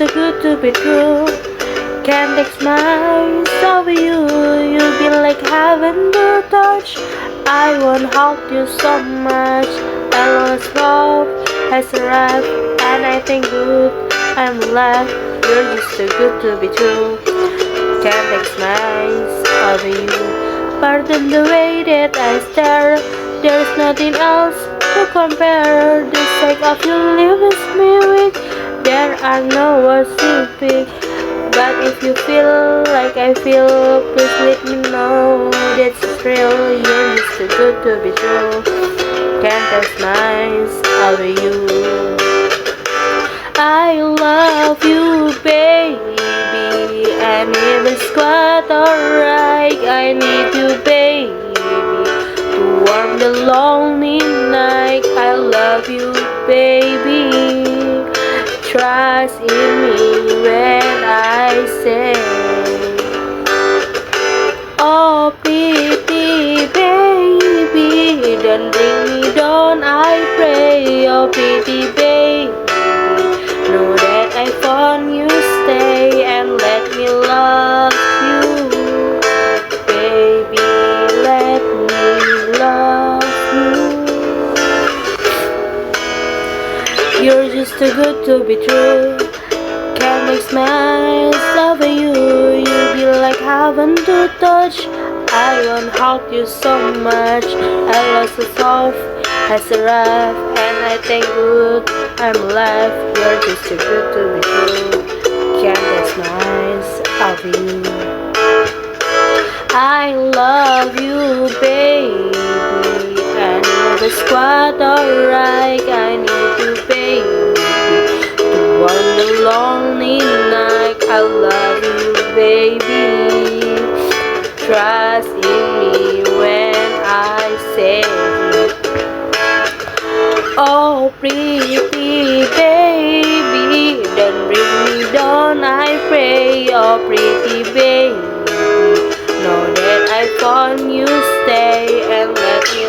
too good to be true. Can't explain over you. You've been like heaven to touch. I won't hold you so much. Endless love has arrived, and I think good I'm alive. You're just too good to be true. Can't explain over you. Pardon the way that I stare. There's nothing else to compare. The sake of you leaves me weak. There are no words to speak. But if you feel like I feel, please let me know that's real. You're just too good to be true. Can't explain over you. I love you, baby, and if it's quite alright, I need you, baby, to warm the lonely night. I love you, baby. Trust in me when I say, oh, pretty baby, don't bring me down, I pray. Oh, pretty baby, know that I found you, stay and let me love you. Baby, let me love you. You're just too good to be true. Can't make smiles over you. You be like heaven to touch. I won't hold you so much. I lost the soft has arrived, and I thank good I'm alive. You're just too good to be true. Can't make smiles over you. I love you, baby, and if it's quite alright, I need you, baby, to warm the lonely night. I love you, baby. Trust in me when I say, oh, pretty baby, don't bring me down, I pray. Oh, pretty baby, know that I found you, stay and let me